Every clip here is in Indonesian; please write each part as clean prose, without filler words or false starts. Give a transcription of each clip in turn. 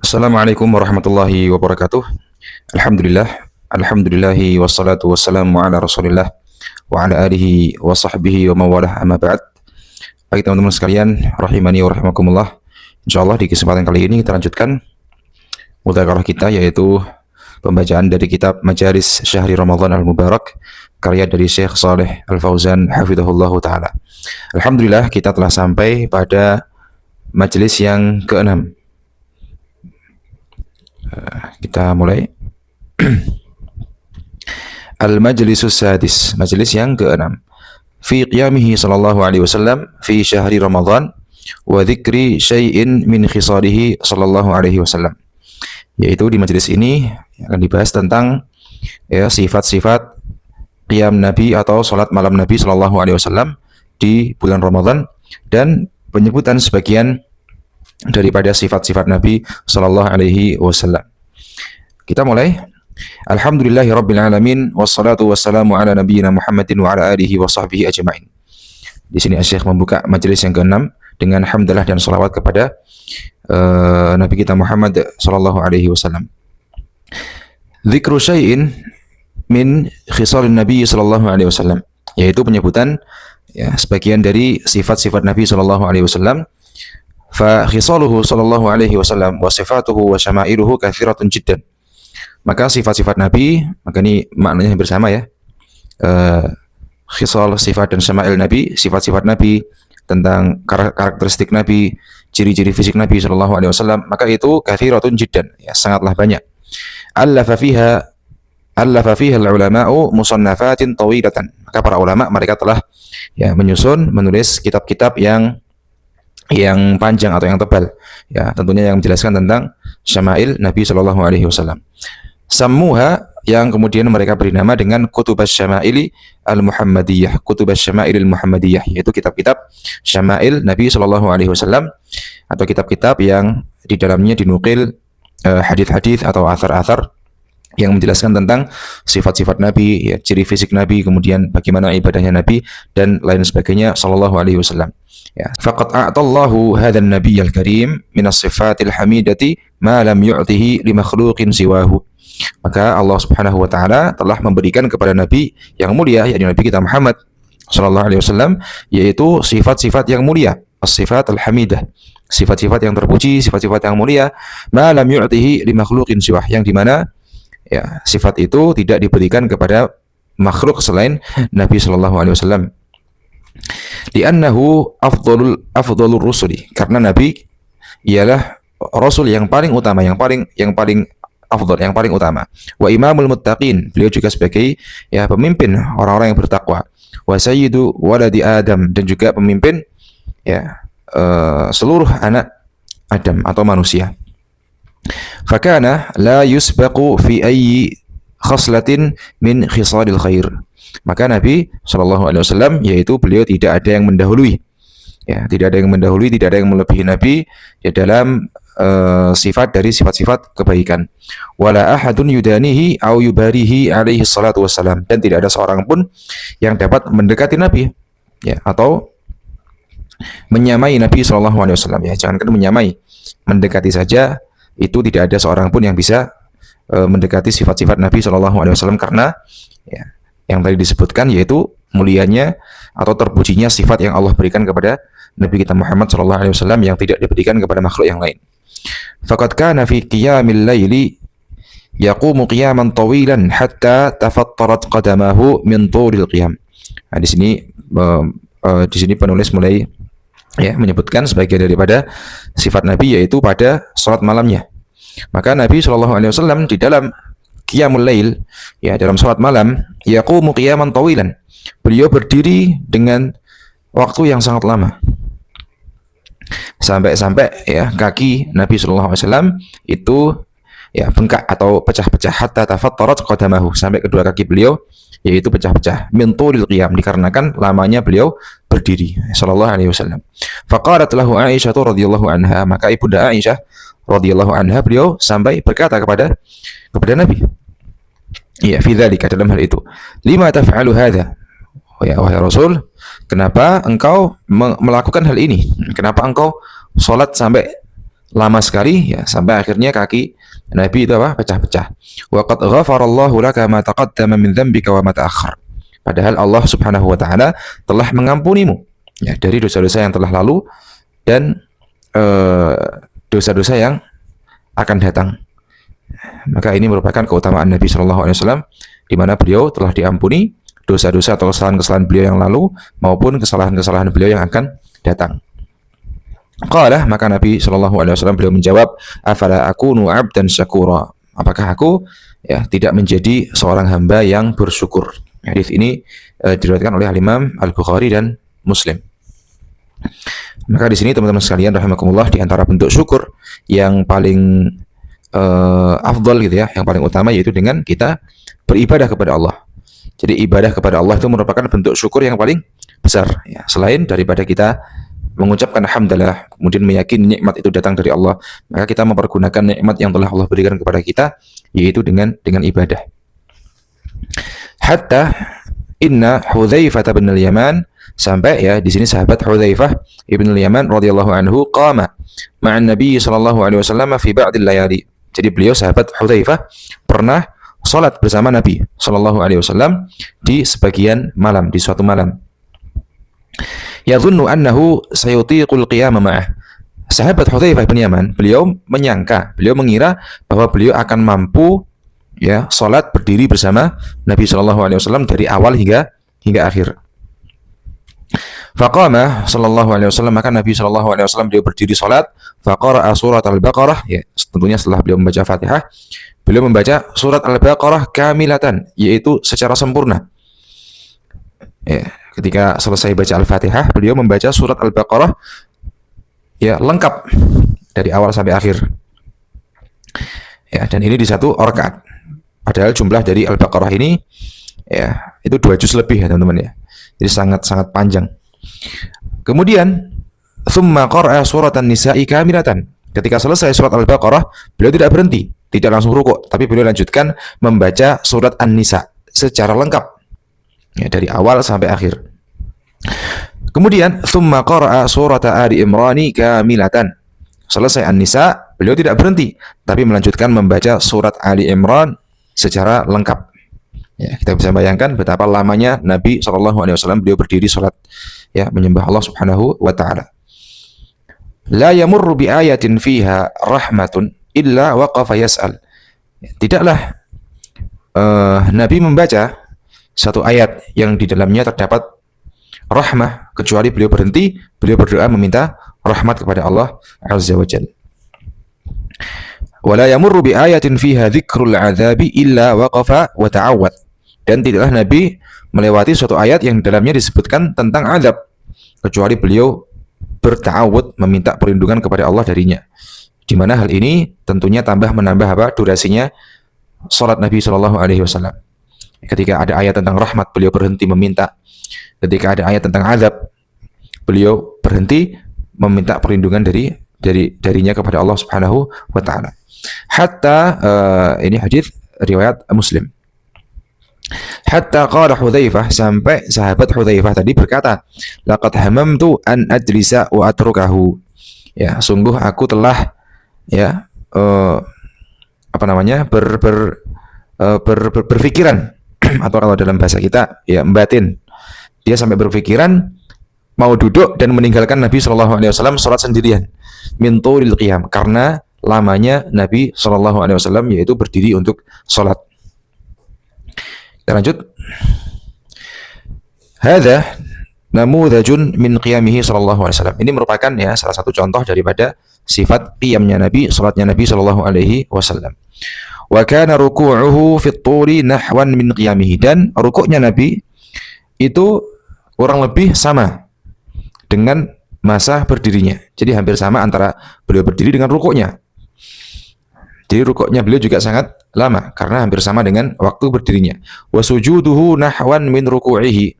Assalamualaikum warahmatullahi wabarakatuh. Alhamdulillah, alhamdulillahi wassalatu wassalamu ala Rasulillah wa ala alihi wa sahbihi wa mawalah amma ba'd. Baik teman-teman sekalian, rahimani wa rahimakumullah. Insyaallah di kesempatan kali ini kita lanjutkan mudzakarah kita, yaitu pembacaan dari kitab Majalis Syahri Ramadan Al-Mubarak karya dari Syekh Shalih Al-Fauzan hafizahullahu taala. Alhamdulillah kita telah sampai pada majelis yang ke-6. Kita mulai. Al-Majlisus Sadis, majelis yang ke-6. Fi qiyamihi sallallahu alaihi wasallam fi syahri Ramadan wa dzikri syai'in min khisalihi sallallahu alaihi wasallam. Yaitu di majelis ini akan dibahas tentang sifat-sifat qiyam Nabi atau salat malam Nabi sallallahu alaihi wasallam di bulan Ramadan dan penyebutan sebagian daripada sifat-sifat Nabi sallallahu alaihi wasallam. Kita mulai. Alhamdulillahirabbil alamin wassalatu wassalamu ala nabiyyina Muhammadin wa ala alihi wa sahbihi ajmain. Di sini Syekh membuka majelis yang ke-6 dengan hamdalah dan salawat kepada Nabi kita Muhammad sallallahu alaihi wasallam. Dzikru syai'in min khisalin Nabi sallallahu alaihi wasallam, yaitu penyebutan sebagian dari sifat-sifat Nabi sallallahu alaihi wasallam. Fa khisaluhu sallallahu alaihi wasallam wa sifatuhu wa syama'iluhu katsiratun jiddan. Maka sifat-sifat Nabi, maka ini maknanya bersama ya. Khisal, sifat dan syama'il Nabi, sifat-sifat Nabi, tentang karakteristik Nabi, ciri-ciri fisik Nabi sallallahu alaihi wasallam, maka itu katsiratun jiddan, ya sangatlah banyak. Allafa fiha al-ulama'u musannafatin tawilatan. Maka para ulama mereka telah menulis kitab-kitab yang panjang atau yang tebal, ya tentunya yang menjelaskan tentang syama'il Nabi sallallahu alaihi wasallam. Sammuha, yang kemudian mereka beri nama dengan Kutubas Syama'ili Al-Muhammadiyah, Kutubas Syama'il Al-Muhammadiyah, yaitu kitab-kitab syama'il Nabi sallallahu alaihi wasallam atau kitab-kitab yang di dalamnya dinukil hadis-hadis atau athar-athar yang menjelaskan tentang sifat-sifat Nabi, ya, ciri fisik Nabi, kemudian bagaimana ibadahnya Nabi dan lain sebagainya sallallahu alaihi wasallam. Ya, faqad a'tallahu hadzal nabiyyal karim min as-sifatil hamidati ma lam yu'tihi li makhluqin siwahu. Maka Allah Subhanahu wa taala telah memberikan kepada Nabi yang mulia, yakni Nabi kita Muhammad sallallahu alaihi wasallam, yaitu sifat-sifat yang mulia, as-sifat al-hamidah, sifat-sifat yang terpuji, sifat-sifat yang mulia, ma lam yu'tihi li makhluqin siwah, yang di mana ya sifat itu tidak diberikan kepada makhluk selain Nabi sallallahu alaihi wasallam. Li'annahu afdalur rusuli, karena Nabi ialah rasul yang paling utama, yang paling afdal, yang paling utama. Wa imamul muttaqin, beliau juga sebagai pemimpin orang-orang yang bertakwa. Wa sayyidu waladi Adam, dan juga pemimpin seluruh anak Adam atau manusia. Fakana la yusbaqu fi ayyi khaslatin min khisalil khair. Maka Nabi sallallahu alaihi wasallam, yaitu beliau tidak ada yang mendahului, tidak ada yang mendahului, tidak ada yang melebihi Nabi di dalam sifat dari sifat-sifat kebaikan. Wala ahadun yudanihi au yubarihi alaihi salatu wassalam, dan tidak ada seorang pun yang dapat mendekati Nabi atau menyamai Nabi sallallahu alaihi wasallam, jangankan menyamai, mendekati saja itu tidak ada seorang pun yang bisa mendekati sifat-sifat Nabi sallallahu alaihi wasallam, karena yang tadi disebutkan, yaitu mulianya atau terpujinya sifat yang Allah berikan kepada Nabi kita Muhammad sallallahu alaihi wasallam yang tidak diberikan kepada makhluk yang lain. Faqad kana fi qiyamil laili yaqumu qiyaman tawilan hatta tafattarat qadamahu min tulil qiyam. Nah, di sini penulis mulai menyebutkan sebagian daripada sifat Nabi, yaitu pada salat malamnya. Maka Nabi sallallahu alaihi wasallam di dalam qiyamul lail, dalam salat malam, yaqumu qiyaman tawilan, beliau berdiri dengan waktu yang sangat lama. Sampai kaki Nabi sallallahu alaihi wasallam itu bengkak atau pecah-pecah, hatta tafattarat qadamahu, sampai kedua kaki beliau yaitu pecah-pecah, min tulil qiyam, dikarenakan lamanya beliau berdiri sallallahu alaihi wasallam. Faqalat lahu Aisyah radhiyallahu anha, maka ibunda Aisyah radhiyallahu anha, beliau sampai berkata kepada Nabi, fi dzalika, dalam hal itu, lima taf'alu hadza, wahai Rasul, kenapa engkau melakukan hal ini? Kenapa engkau sholat sampai lama sekali ya, sampai akhirnya kaki Nabi itu apa? Pecah-pecah. Wa qad ghafarallahu laka ma taqaddama min dzambika wa ma ta'akhkhar. Padahal Allah Subhanahu wa taala telah mengampunimu ya dari dosa-dosa yang telah lalu dan dosa-dosa yang akan datang. Maka ini merupakan keutamaan Nabi Shallallahu Alaihi Wasallam, di mana beliau telah diampuni dosa-dosa atau kesalahan-kesalahan beliau yang lalu maupun kesalahan-kesalahan beliau yang akan datang. Qala, maka Nabi Shallallahu Alaihi Wasallam beliau menjawab, afala akunu abdan syakura. Apakah aku ya tidak menjadi seorang hamba yang bersyukur? Hadis ini diriwayatkan oleh Imam Al-Bukhari dan Muslim. Maka di sini teman-teman sekalian rahimakumullah, di antara bentuk syukur yang paling afdal gitu ya, yang paling utama yaitu dengan kita beribadah kepada Allah. Jadi ibadah kepada Allah itu merupakan bentuk syukur yang paling besar ya. Selain daripada kita mengucapkan alhamdulillah, kemudian meyakini nikmat itu datang dari Allah, maka kita mempergunakan nikmat yang telah Allah berikan kepada kita, yaitu dengan ibadah. Hatta inna Hudzaifah bin al-Yaman, sampai ya di sini sahabat Hudzaifah ibn al-Yaman radhiyallahu anhu qama ma'an Nabi sallallahu alaihi wasallam fi ba'dil layali. Jadi beliau sahabat Hudzaifah pernah salat bersama Nabi sallallahu alaihi wasallam di sebagian malam, di suatu malam. Yadhunnu annahu sayutiqul qiyam ma'ah. Sahabat Hudzaifah bin Yaman, beliau mengira bahwa beliau akan mampu ya salat berdiri bersama Nabi sallallahu alaihi wasallam dari awal hingga akhir. Faqama sallallahu alaihi wasallam, maka Nabi sallallahu alaihi wasallam beliau berdiri salat, faqara'a surat Al-Baqarah, ya tentunya setelah beliau membaca Fatihah, beliau membaca surat Al-Baqarah kamilatan, yaitu secara sempurna. Ya, ketika selesai baca Al-Fatihah, beliau membaca surat Al-Baqarah ya lengkap dari awal sampai akhir. Ya, dan ini di satu rakaat. Padahal jumlah dari Al-Baqarah ini ya itu 2 juz lebih ya teman-teman ya. Jadi sangat panjang. Kemudian thumma qara'a surat An-Nisa'i kamilatan. Ketika selesai surat Al-Baqarah, beliau tidak berhenti, tidak langsung rukuk, tapi beliau lanjutkan membaca surat An-Nisa secara lengkap. Ya, dari awal sampai akhir. Kemudian thumma qara'a surat Ali Imran kamilatan. Selesai An-Nisa, beliau tidak berhenti, tapi melanjutkan membaca surat Ali Imran secara lengkap. Ya, kita bisa bayangkan betapa lamanya Nabi SAW beliau berdiri salat ya menyembah Allah Subhanahu wa taala. La yamurru bi ayatin fiha rahmatun illa waqafa yas'al. Tidaklah Nabi membaca satu ayat yang di dalamnya terdapat rahmah kecuali beliau berhenti, beliau berdoa meminta rahmat kepada Allah Azza wa Jalla. Wala yamurru bi ayatin fiha dzikrul adzabi illa waqafa wa ta'awwad. Dan tidaklah Nabi melewati suatu ayat yang dalamnya disebutkan tentang azab kecuali beliau berta'awud, meminta perlindungan kepada Allah darinya. Di mana hal ini tentunya menambah durasinya salat Nabi sallallahu alaihi wasallam. Ketika ada ayat tentang rahmat, beliau berhenti meminta. Ketika ada ayat tentang azab, beliau berhenti meminta perlindungan darinya kepada Allah Subhanahu wa taala. Hatta ini hadis riwayat Muslim. Hatta qala Hudzaifah, sampai sahabat Hudzaifah tadi berkata, laqad hamamtu an ajlisa wa atrukahu. Ya, sungguh aku telah ya berpikiran atau kalau dalam bahasa kita ya batin. Dia sampai berpikiran mau duduk dan meninggalkan Nabi sallallahu alaihi wasallam salat sendirian min tulil qiyam, karena lamanya Nabi sallallahu alaihi wasallam yaitu berdiri untuk salat. Kita lanjut. Hadza namudzajun min qiyamihi sallallahu alaihi wasallam. Ini merupakan ya salah satu contoh daripada sifat qiyamnya Nabi, salatnya Nabi sallallahu alaihi wasallam. Wa kana ruku'uhu fi at-turi nahwan min qiyamihi, dan rukuknya Nabi itu kurang lebih sama dengan masa berdirinya. Jadi hampir sama antara beliau berdiri dengan rukuknya. Jadi rukuknya beliau juga sangat lama karena hampir sama dengan waktu berdirinya. Wa sujuduhu nahwan min ruku'ihi,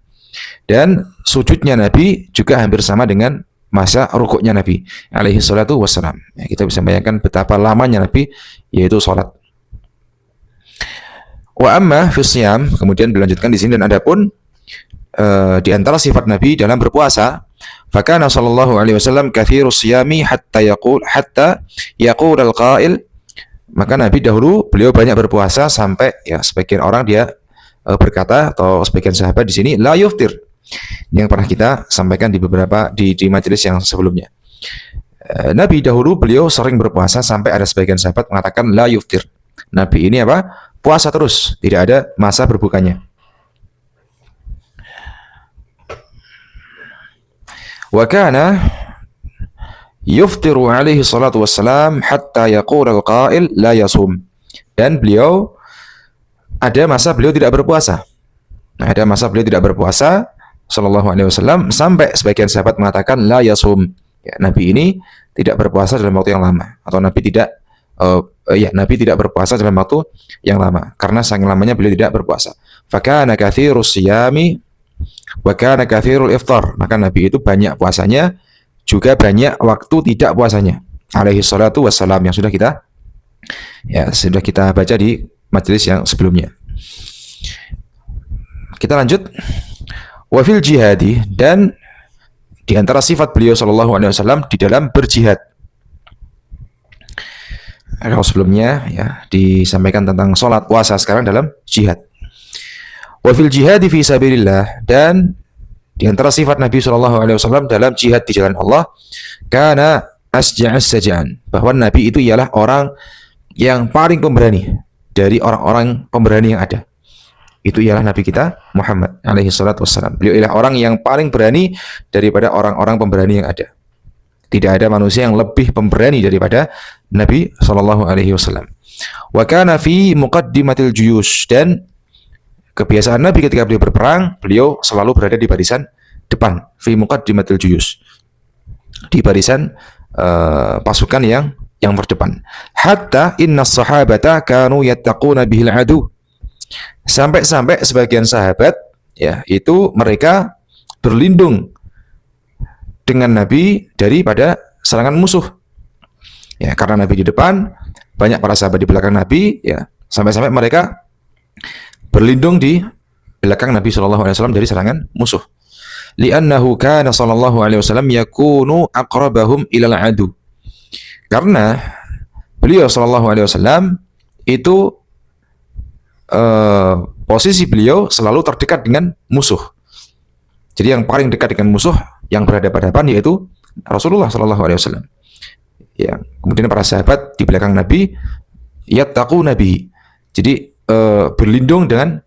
dan sujudnya Nabi juga hampir sama dengan masa rukuknya Nabi alaihi salatu wassalam. Ya, kita bisa bayangkan betapa lamanya Nabi yaitu salat. Wa amma fi siyam, kemudian dilanjutkan di sini, dan adapun di antara sifat Nabi dalam berpuasa, Fakana sallallahu alaihi wasallam katsirus siyami hatta yaqul al-qail. Maka Nabi dahulu beliau banyak berpuasa sampai ya sebagian orang dia berkata atau sebagian sahabat di sini la yuftir, yang pernah kita sampaikan di beberapa di majelis yang sebelumnya. Nabi dahulu beliau sering berpuasa sampai ada sebagian sahabat mengatakan la yuftir. Nabi ini apa? Puasa terus, tidak ada masa berbukanya. Wa kana yuftiru alaihi salatu wassalam hatta yaqul al-qail la yasum. Dan beliau ada masa beliau tidak berpuasa. Ada masa beliau tidak berpuasa sallallahu alaihi wasallam sampai sebagian sahabat mengatakan la yasum. Ya, Nabi ini tidak berpuasa dalam waktu yang lama, atau Nabi tidak Nabi tidak berpuasa dalam waktu yang lama karena saking lamanya beliau tidak berpuasa. Fakana katsirus siyami wa kana katsirul iftar. Maka Nabi itu banyak puasanya juga banyak waktu tidak puasanya. Alaihi salatu wassalam, yang sudah kita baca di majelis yang sebelumnya. Kita lanjut. Wa fil jihadi, dan di antara sifat beliau sallallahu alaihi wasallam di dalam berjihad. Kalau sebelumnya ya disampaikan tentang sholat, puasa, sekarang dalam jihad. Wa fil jihadi fi sabilillah, dan di antara sifat Nabi sallallahu alaihi wasallam dalam jihad di jalan Allah, kana asja'as saja'an, bahwa Nabi itu ialah orang yang paling pemberani dari orang-orang pemberani yang ada. Itu ialah Nabi kita Muhammad alaihi salatu wassalam. Beliau ialah orang yang paling berani daripada orang-orang pemberani yang ada. Tidak ada manusia yang lebih pemberani daripada Nabi sallallahu alaihi wasallam. Wa kana fi muqaddimatil juyush, dan kebiasaan Nabi ketika beliau berperang, beliau selalu berada di barisan depan, fi muqaddimatil juyush, di barisan pasukan yang terdepan. Hatta inna sahabata kanu yattaquna bihil adu. Sampai sebagian sahabat ya itu mereka berlindung dengan Nabi daripada serangan musuh. Ya, karena Nabi di depan, banyak para sahabat di belakang Nabi, ya, sampai mereka berlindung di belakang Nabi sallallahu alaihi wasallam dari serangan musuh. Li'annahu kana sallallahu alaihi wasallam yakunu aqrabahum ilal adu. Karena beliau sallallahu alaihi wasallam itu posisi beliau selalu terdekat dengan musuh. Jadi yang paling dekat dengan musuh yang berhadapan-hadapan yaitu Rasulullah sallallahu alaihi wasallam. Ya, kemudian para sahabat di belakang Nabi yattaqu Nabi. Jadi berlindung dengan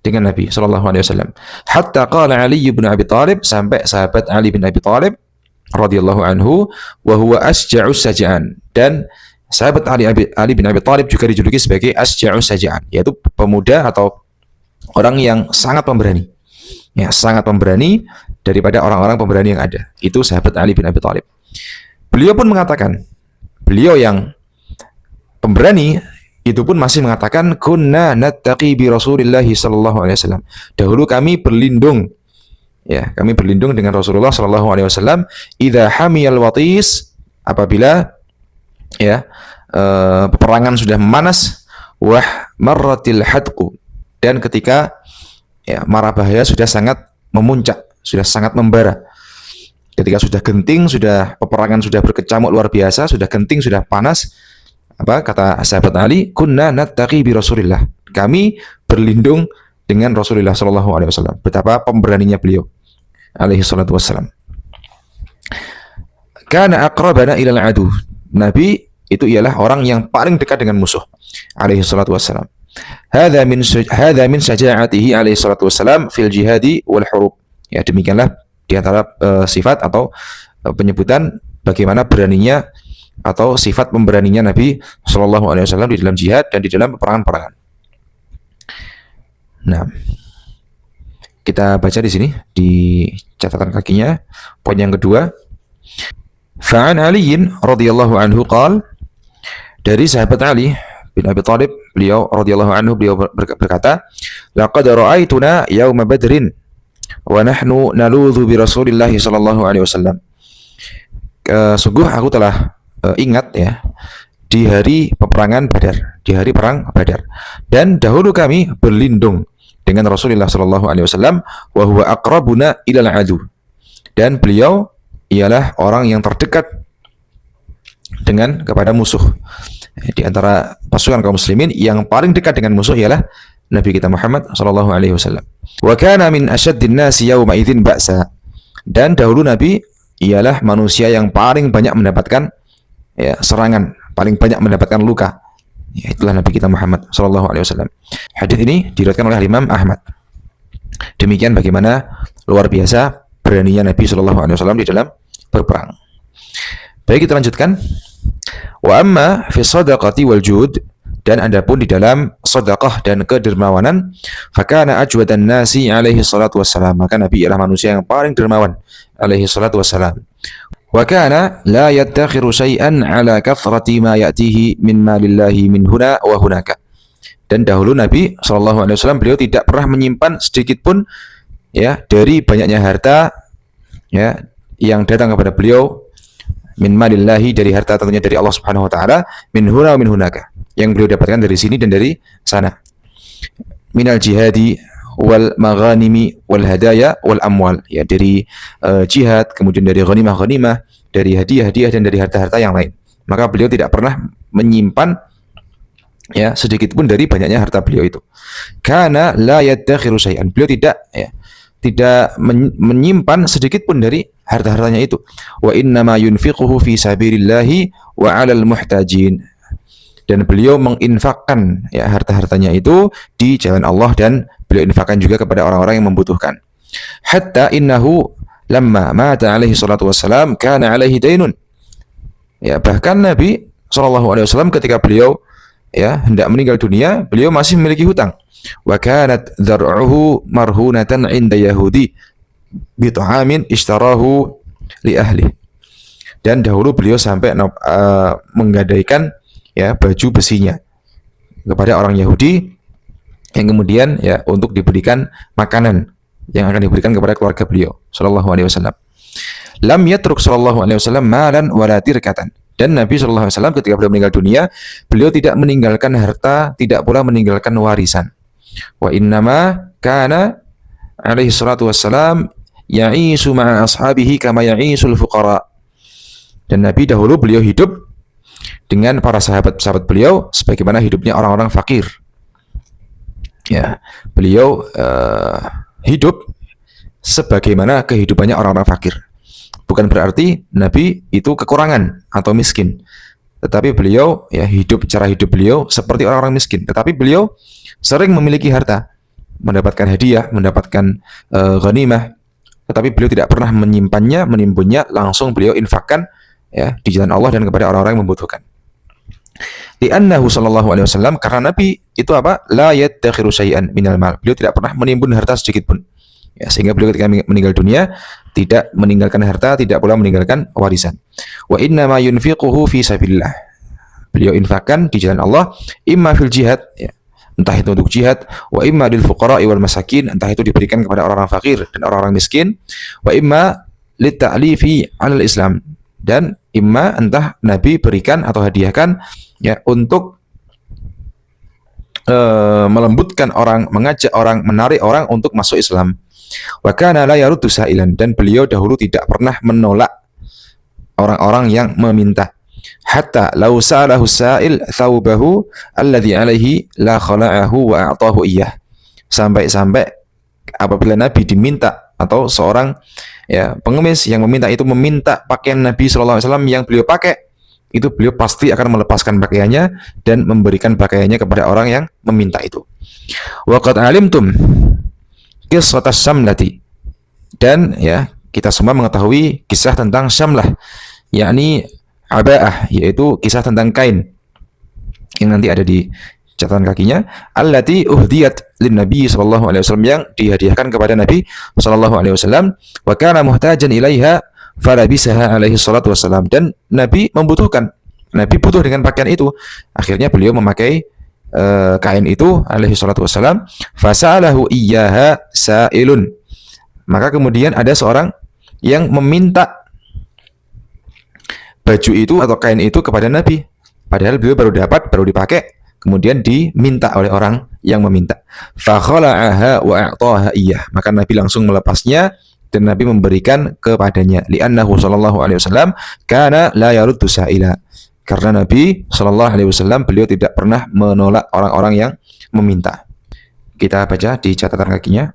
Nabi sallallahu alaihi wasallam. Hatta qala Ali bin Abi Thalib, sampai sahabat Ali bin Abi Thalib radhiyallahu anhu, wa huwa asja'us saja'an, dan sahabat Ali bin Abi Thalib juga dijuluki sebagai asja'us saja'an, yaitu pemuda atau orang yang sangat pemberani. Ya, sangat pemberani daripada orang-orang pemberani yang ada. Itu sahabat Ali bin Abi Thalib. Beliau pun mengatakan, beliau yang pemberani itu pun masih mengatakan, kunna nattaqi bi Rasulillah sallallahu alaihi wasallam. Dahulu kami berlindung, ya, kami berlindung dengan Rasulullah sallallahu alaihi wasallam idza hamiyal watis, apabila ya peperangan sudah memanas, wah marratil hadqu, dan ketika ya mara bahaya sudah sangat memuncak, sudah sangat membara. Ketika sudah genting, sudah peperangan sudah berkecamuk luar biasa, sudah genting, sudah panas, apa kata sahabat Ali, kunna nattaqi bi Rasulillah, kami berlindung dengan Rasulullah sallallahu alaihi wasallam. Betapa pemberaninya beliau alaihi salatu wassalam. Kana aqrabana ilal adu, Nabi itu ialah orang yang paling dekat dengan musuh alaihi salatu wassalam. Hadza min syaja'atihi alaihi salatu wassalam fil jihadi wal hurub. Ya, demikianlah di antara sifat atau penyebutan bagaimana beraninya atau sifat pemberaninya Nabi sallallahu alaihi wasallam di dalam jihad dan di dalam peperangan-peperangan. Nah, kita baca di sini di catatan kakinya poin yang kedua. Fa'an Aliin radhiyallahu anhu qala, dari sahabat Ali bin Abi Thalib, beliau radhiyallahu anhu, beliau berkata, laqad ra'aituna yauma badrin wa nahnu naludhu bi Rasulillah sallallahu alaihi wasallam. Sungguh aku telah ingat ya di hari peperangan Badar, di hari perang Badar, dan dahulu kami berlindung dengan Rasulullah sallallahu alaihi wasallam, wa huwa aqrabuna ilal adu, dan beliau ialah orang yang terdekat dengan kepada musuh. Di antara pasukan kaum muslimin yang paling dekat dengan musuh ialah Nabi kita Muhammad sallallahu alaihi wasallam. Wa kana min asyaddin nasi yauma idzin ba'sa. Dan dahulu Nabi ialah manusia yang paling banyak mendapatkan serangan, paling banyak mendapatkan luka. Itulah Nabi kita Muhammad sallallahu alaihi wasallam. Hadis ini diriwayatkan oleh Imam Ahmad. Demikian bagaimana luar biasa beraninya Nabi sallallahu alaihi wasallam di dalam berperang. Baik, kita lanjutkan. Wa amma fi shadaqati wal jud, dan adapun di dalam sedekah dan kedermawanan, fakana ajwadan nasi alaihi salatu wassalam, maka Nabi ialah manusia yang paling dermawan alaihi salatu wassalam. Wa kana la yattakhiru syai'an ala kathrati ma ya'tihi min malillahi min huna wa hunaka. Dan dahulu Nabi sallallahu alaihi wasallam beliau tidak pernah menyimpan sedikit pun dari banyaknya harta yang datang kepada beliau, min malillahi, dari harta tentunya dari Allah Subhanahu wa taala, min huna wa min hunaka, yang beliau dapatkan dari sini dan dari sana, minal jihadi wal maghanimi wal hadaya wal amwal, dari jihad, kemudian dari ghanimah-ghanimah, dari hadiah-hadiah, dan dari harta-harta yang lain. Maka beliau tidak pernah menyimpan sedikit pun dari banyaknya harta beliau itu. Karena la yadakhiru syai'an, beliau tidak menyimpan sedikit pun dari harta-hartanya itu. Wa innama yunfiquhu fi sabilillahi wa 'alal muhtajin. Dan beliau menginfakkan harta-hartanya itu di jalan Allah, dan beliau infakkan juga kepada orang-orang yang membutuhkan. Hatta innahu lamma mata alaihi salatu wassalam kana alaihi dainun. Bahkan Nabi sallallahu alaihi wasallam ketika beliau hendak meninggal dunia, beliau masih memiliki hutang. Wa kanat dhar'uhu marhunatan 'inda yahudi bi ta'amin ishtarahu li ahli. Dan dahulu beliau sampai menggadaikan baju besinya kepada orang Yahudi, yang kemudian untuk diberikan makanan yang akan diberikan kepada keluarga beliau sallallahu alaihi wasallam. Lam yatruk sallallahu alaihi wasallam malan wala tirkatan. Dan Nabi sallallahu alaihi wasallam ketika beliau meninggal dunia, beliau tidak meninggalkan harta, tidak pula meninggalkan warisan. Wa innama kana alaihi salatu wassalam ya'isu ma'a ashabihi kama ya'isul fuqara. Dan Nabi dahulu beliau hidup dengan para sahabat-sahabat beliau sebagaimana hidupnya orang-orang fakir. Beliau hidup sebagaimana kehidupannya orang-orang fakir. Bukan berarti Nabi itu kekurangan atau miskin, tetapi beliau cara hidup beliau seperti orang-orang miskin. Tetapi beliau sering memiliki harta, mendapatkan hadiah, mendapatkan ghanimah, tetapi beliau tidak pernah menyimpannya, menimbunnya, langsung beliau infakkan di jalan Allah dan kepada orang-orang yang membutuhkan. Li'annahu sallallahu alaihi wasallam, karena Nabi itu la yadakhiru syai'an minal mal, beliau tidak pernah menimbun harta sedikit pun. Sehingga beliau ketika meninggal dunia tidak meninggalkan harta, tidak pula meninggalkan warisan. Wa inna ma yunfiquhu fi sabilillah, beliau infakkan di jalan Allah, imma fil jihad, entah itu untuk jihad, wa imma lil fuqara wal masakin, entah itu diberikan kepada orang-orang fakir dan orang-orang miskin, wa imma lit ta'lifi 'alal Islam, dan imma entah Nabi berikan atau hadiahkan untuk melembutkan orang, mengajak orang, menarik orang untuk masuk Islam. Wa kana la yaruddu sa'ilan, dan beliau dahulu tidak pernah menolak orang-orang yang meminta. Hatta law sa'alahu sa'il thawbahu alladhi alaihi la khala'ahu wa a'tahu iyyah. Sampai-sampai apabila Nabi diminta, atau seorang pengemis yang meminta itu meminta pakaian Nabi sallallahu alaihi wasallam yang beliau pakai, itu beliau pasti akan melepaskan pakaiannya dan memberikan pakaiannya kepada orang yang meminta itu. Wa qad alimtum qissatas syamlati, dan kita semua mengetahui kisah tentang syamlah, yakni aba'ah, yaitu kisah tentang kain yang nanti ada di catatan kakinya, allati uhdiyat lin Nabi sallallahu alaihi wasallam, yang dihadiahkan kepada Nabi sallallahu alaihi wasallam, wa kana muhtajan ilaiha falabisaha alaihi salatu wasallam, dan Nabi membutuhkan, Nabi butuh dengan pakaian itu, akhirnya beliau memakai kain itu alaihi salatu wasallam. Fasa'alahu iyyaha sa'ilun, maka kemudian ada seorang yang meminta baju itu atau kain itu kepada Nabi, padahal beliau baru dapat, baru dipakai, kemudian diminta oleh orang yang meminta. Fa khala'aha wa a'taha iyyah, maka Nabi langsung melepasnya dan Nabi memberikan kepadanya. Li'annahu sallallahu alaihi wasallam kana la yaruddu sa'ila. Karena Nabi sallallahu alaihi wasallam beliau tidak pernah menolak orang-orang yang meminta. Kita baca di catatan kakinya.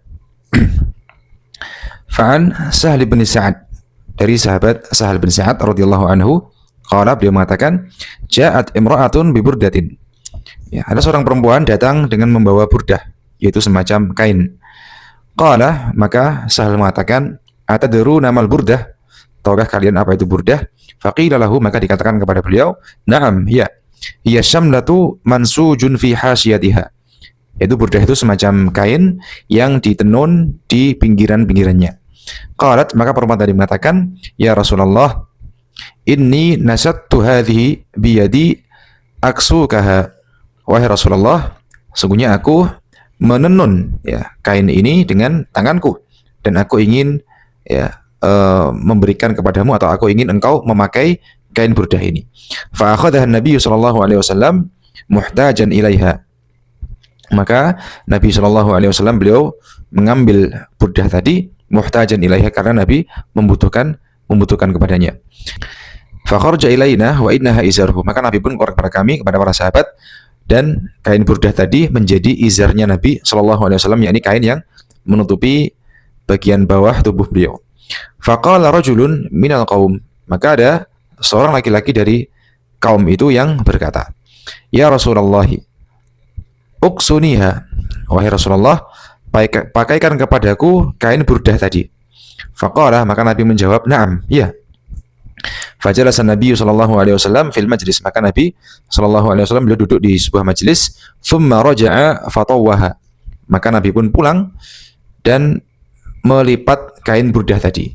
Fa'an Sahal bin Sa'ad, dari sahabat Sahal bin Sa'ad radhiyallahu anhu, qala, beliau mengatakan, ja'at imra'atun bi burdatin. Ya, ada seorang perempuan datang dengan membawa burdah, yaitu semacam kain. Qala, maka Sahal mengatakan, atadru namal burdah? Tahukah kalian apa itu burdah? Faqila lahu, maka dikatakan kepada beliau, na'am, ya. Hiya syamlatu mansujun fi hasyatiha. Yaitu burdah itu semacam kain yang ditenun di pinggiran-pinggirannya. Qalat, maka perempuan tadi mengatakan, ya Rasulullah, inni nasattu hadhihi biyadi aksukaha. Wahai Rasulullah, sungguhnya aku menenun ya kain ini dengan tanganku, dan aku ingin ya memberikan kepadamu, atau aku ingin engkau memakai kain burdah ini. Fa akhadhaha Nabi sallallahu alaihi wasallam muhtajan ilaiha. Maka Nabi sallallahu alaihi wasallam beliau mengambil burdah tadi muhtajan ilaiha, karena Nabi membutuhkan kepadanya. Fa kharaja ilaina wa innaha izarhu. Maka Nabi pun keluar kepada kami, kepada para sahabat, dan kain burdah tadi menjadi izarnya Nabi sallallahu alaihi wasallam, yakni kain yang menutupi bagian bawah tubuh beliau. Faqala rajulun minal qaum. Maka ada seorang laki-laki dari kaum itu yang berkata, ya Rasulullah, uksuniha. Wahai Rasulullah, pakaikan kepadaku kain burdah tadi. Faqala, maka Nabi menjawab, na'am, ya. Fajalasa Nabi sallallahu alaihi wasallam fil majlis. Maka Nabi sallallahu alaihi wasallam beliau duduk di sebuah majelis. Thumma raja'a fatawwaha. Maka Nabi pun pulang dan melipat kain burdah tadi.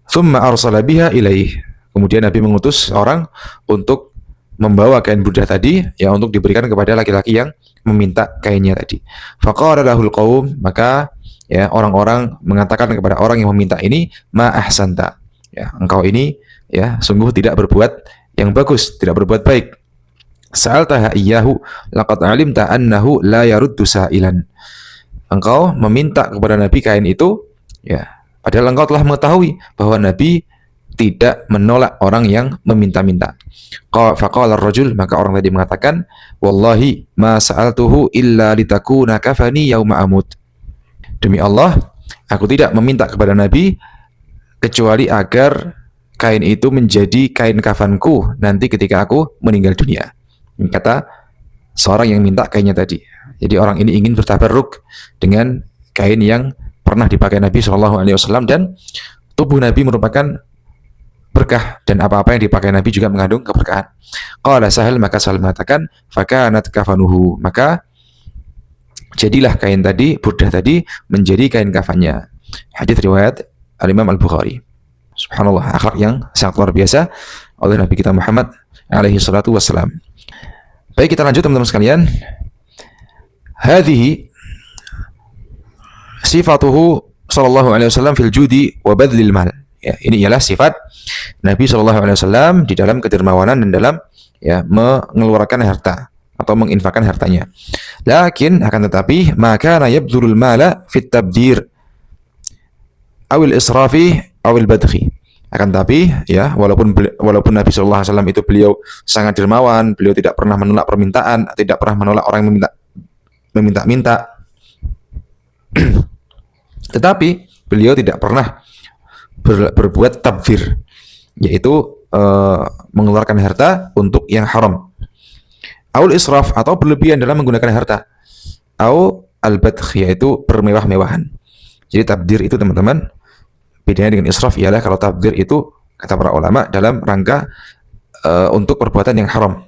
Thumma arsala biha ilaih. Kemudian Nabi mengutus orang untuk membawa kain burdah tadi, ya, untuk diberikan kepada laki-laki yang meminta kainnya tadi. Faqala lahul qaum, maka ya orang-orang mengatakan kepada orang yang meminta ini, ma ahsanta. Ya, engkau ini ya sungguh tidak berbuat yang bagus, tidak berbuat baik. Sa'altaha iyyahu laqad alimta annahu la yaruddu sa'ilan. Engkau meminta kepada Nabi kain itu, ya, padahal engkau telah mengetahui bahwa Nabi tidak menolak orang yang meminta-minta. Faqala ar-rajul, maka orang tadi mengatakan, wallahi ma sa'altuhu illa litakuna kafani yauma amut. Demi Allah, aku tidak meminta kepada Nabi kecuali agar kain itu menjadi kain kafanku nanti ketika aku meninggal dunia. Kata seorang yang minta kainnya tadi. Jadi orang ini ingin bertabarruk dengan kain yang pernah dipakai Nabi SAW, dan tubuh Nabi merupakan berkah, dan apa-apa yang dipakai Nabi juga mengandung keberkahan. Qala Sahal, maka Sahal mengatakan, fakanat kafanuhu. Maka jadilah kain tadi, burdah tadi, menjadi kain kafannya. Hadits riwayat Al-Imam Al-Bukhari. Subhanallah, akhlak yang sangat luar biasa oleh Nabi kita Muhammad alaihi salatu wassalam. Baik, kita lanjut teman-teman sekalian. Hadhihi sifatuhu sallallahu alaihi wasallam fil judi wa badlil mal. Ya, ini ialah sifat Nabi sallallahu alaihi wasallam di dalam kedermawanan dan dalam ya mengeluarkan harta atau menginfakkan hartanya. Lakin akan tetapi maka yabdhulul mala fit tabdir awil israfi awil badhi. Akan tapi ya walaupun Nabi sallallahu alaihi wasallam itu beliau sangat dermawan, beliau tidak pernah menolak permintaan, tidak pernah menolak orang yang meminta-minta. Tetapi beliau tidak pernah berbuat tabdzir, yaitu mengeluarkan harta untuk yang haram. Aul israf, atau berlebihan dalam menggunakan harta. Au al-badh, yaitu bermewah-mewahan. Jadi tabdzir itu teman-teman bedanya dengan israf ialah kalau tabdzir itu kata para ulama dalam rangka untuk perbuatan yang haram.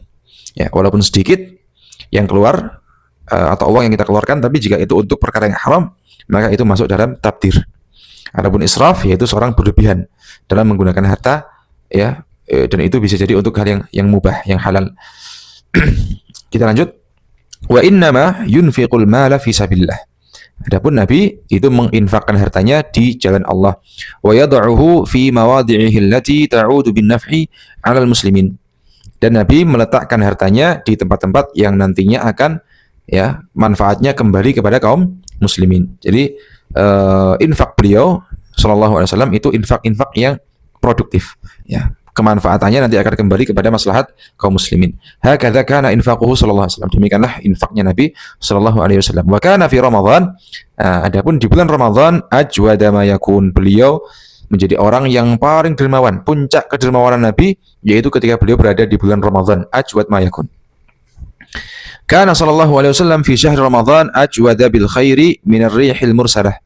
Ya, walaupun sedikit yang keluar atau uang yang kita keluarkan, tapi jika itu untuk perkara yang haram, maka itu masuk dalam tabdzir. Adapun israf yaitu seorang berlebihan dalam menggunakan harta, ya, dan itu bisa jadi untuk hal yang mubah, yang halal. Kita lanjut. Wa innama yunfiqul mala fi sabilillah. Adapun Nabi itu menginfakkan hartanya di jalan Allah. Wa yad'uhu fi mawadhi'ihi allati ta'udu bin naf'i 'alal muslimin. Dan Nabi meletakkan hartanya di tempat-tempat yang nantinya akan ya manfaatnya kembali kepada kaum muslimin. Jadi infak beliau Shallallahu Alaihi Wasallam itu infak-infak yang produktif, ya. Kemanfaatannya nanti akan kembali kepada maslahat kaum muslimin. Hakadza kana infaquhu sallallahu alaihi wasallam. Demikianlah infaknya Nabi sallallahu alaihi wasallam. Wa kana fi Ramadan, adapun di bulan Ramadan ajwada ma yakun, beliau menjadi orang yang paling dermawan. Puncak kedermawanan Nabi yaitu ketika beliau berada di bulan Ramadan, ajwad ma yakun. Kana sallallahu alaihi wasallam fi syahr Ramadan ajwada bil khairi min ar-rihil mursalah.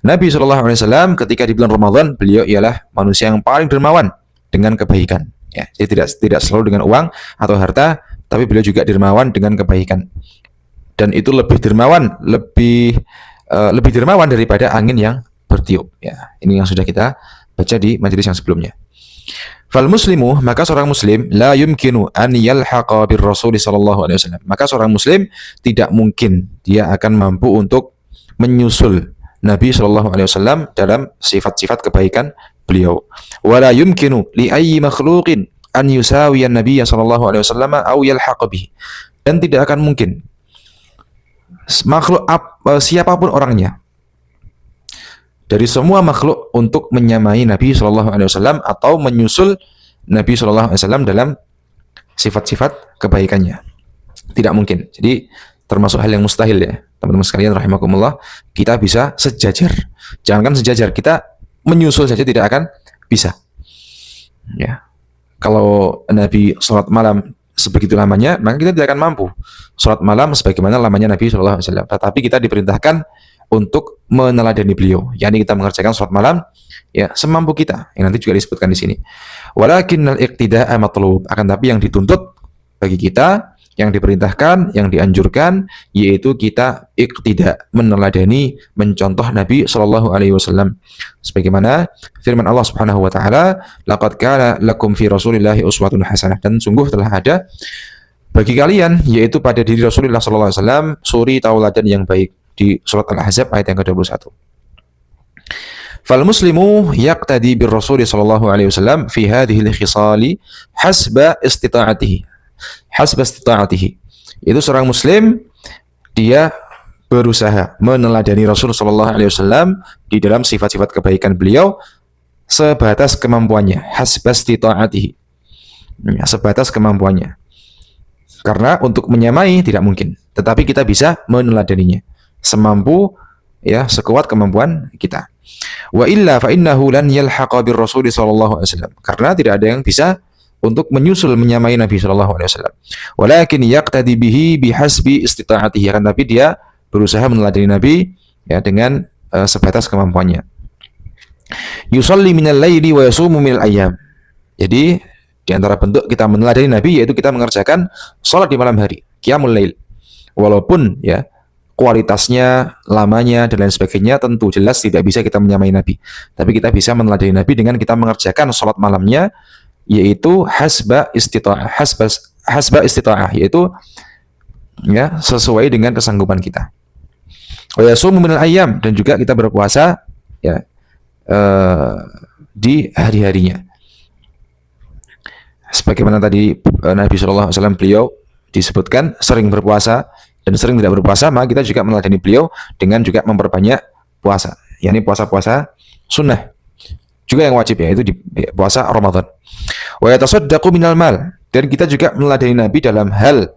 Nabi sallallahu alaihi wasallam ketika di bulan Ramadan beliau ialah manusia yang paling dermawan dengan kebaikan, ya. Jadi tidak selalu dengan uang atau harta, tapi beliau juga dermawan dengan kebaikan. Dan itu lebih dermawan, lebih dermawan daripada angin yang bertiup, ya. Ini yang sudah kita baca di majelis yang sebelumnya. Fal muslimu, maka seorang muslim la yumkinu an yalhaqa bir rasul sallallahu alaihi wasallam. Maka seorang muslim tidak mungkin dia akan mampu untuk menyusul Nabi sallallahu alaihi wasallam dalam sifat-sifat kebaikan beliau. Wala yumkinu li ayyi makhluqin an yusawiya an-nabiy sallallahu alaihi wasallam aw yalhaq bihi. Dan tidak akan mungkin makhluk siapapun orangnya dari semua makhluk untuk menyamai Nabi sallallahu alaihi wasallam atau menyusul Nabi sallallahu alaihi wasallam dalam sifat-sifat kebaikannya. Tidak mungkin. Jadi termasuk hal yang mustahil, ya. Teman-teman sekalian rahimakumullah, kita bisa sejajar. Jangankan sejajar, kita menyusul saja tidak akan bisa, ya. Kalau Nabi sholat malam sebegitu lamanya, maka kita tidak akan mampu sholat malam sebagaimana lamanya Nabi Shallallahu Alaihi Wasallam. Tetapi kita diperintahkan untuk meneladani beliau, yakni kita mengerjakan sholat malam, ya, semampu kita, yang nanti juga disebutkan di sini. Walakinnal iqtida'a matlub, akan tapi yang dituntut bagi kita, yang diperintahkan, yang dianjurkan, yaitu kita iqtida, meneladani, mencontoh Nabi Shallallahu Alaihi Wasallam. Sebagaimana firman Allah Subhanahu Wa Taala, laqad kana lakum fi Rasulillahi uswatun hasanah, dan sungguh telah ada bagi kalian, yaitu pada diri Rasulullah Shallallahu Alaihi Wasallam, suri tauladan yang baik, di surat Al-Ahzab ayat yang ke-21. Fal muslimu yaqtadi bir Rasul sallallahu alaihi wasallam fi hadhihi al-khisali hasba istita'atihi. Itu seorang muslim, dia berusaha meneladani Rasul sallallahu alaihi wasallam di dalam sifat-sifat kebaikan beliau sebatas kemampuannya, hasba istita'atihi. Ya, sebatas kemampuannya. Karena untuk menyamai tidak mungkin, tetapi kita bisa meneladaninya semampu, ya, sekuat kemampuan kita. Wa illa fa innahu lan yalhaqa bir Rasul sallallahu alaihi wasallam. Karena tidak ada yang bisa untuk menyusul menyamai Nabi sallallahu alaihi wasallam. Walakin yaqtadi bihi bihasbi istita'atihi, kan tapi dia berusaha meneladani Nabi, ya, dengan sebatas kemampuannya. Yusalli minal laili wa yasumu minal ayyam. Jadi di antara bentuk kita meneladani Nabi yaitu kita mengerjakan salat di malam hari, qiyamul lail. Walaupun, ya, kualitasnya, lamanya, dan lain sebagainya tentu jelas tidak bisa kita menyamai Nabi. Tapi kita bisa meneladani Nabi dengan kita mengerjakan sholat malamnya, yaitu hasba istita'ah, yaitu, ya, sesuai dengan kesanggupan kita. Wa yasumu minal ayyam, dan juga kita berpuasa, ya, di hari-harinya. Sebagaimana tadi Nabi SAW beliau disebutkan sering berpuasa dan sering tidak berpuasa, maka kita juga meneladani beliau dengan juga memperbanyak puasa, yakni puasa-puasa sunnah juga yang wajib, yaitu di puasa Ramadan. Wa yatasaddaqu minal mal, dan kita juga meneladani Nabi dalam hal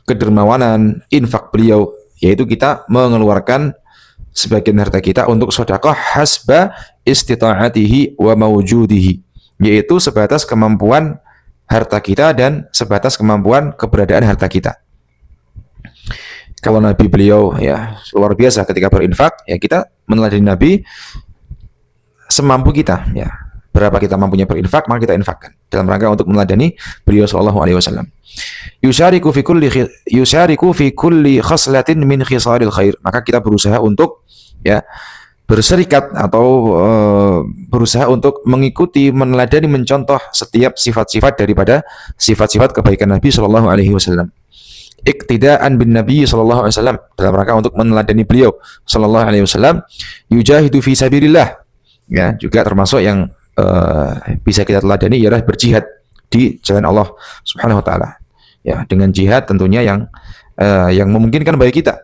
kedermawanan infak beliau, yaitu kita mengeluarkan sebagian harta kita untuk sedekah hasba istita'atihi wa mawjudihi, yaitu sebatas kemampuan harta kita dan sebatas kemampuan keberadaan harta kita. Kalau Nabi beliau, ya, luar biasa ketika berinfak, ya, kita meneladani Nabi semampu kita, ya. Berapa kita mampunya berinfak, maka kita infakkan dalam rangka untuk meneladani beliau sallallahu alaihi wasallam. Yusyariku fi kulli khaslatin min khisalil khair, maka kita berusaha untuk, ya, berserikat atau berusaha untuk mengikuti, meneladani, mencontoh setiap sifat-sifat daripada sifat-sifat kebaikan Nabi sallallahu alaihi wasallam. Iqtidaan bin Nabi sallallahu alaihi wasallam, dalam rangka untuk meneladani beliau sallallahu alaihi wasallam. Yujahidu fi sabilillah, ya, juga termasuk yang bisa kita teladani ialah berjihad di jalan Allah Subhanahu wa taala, ya, dengan jihad tentunya yang memungkinkan bagi kita.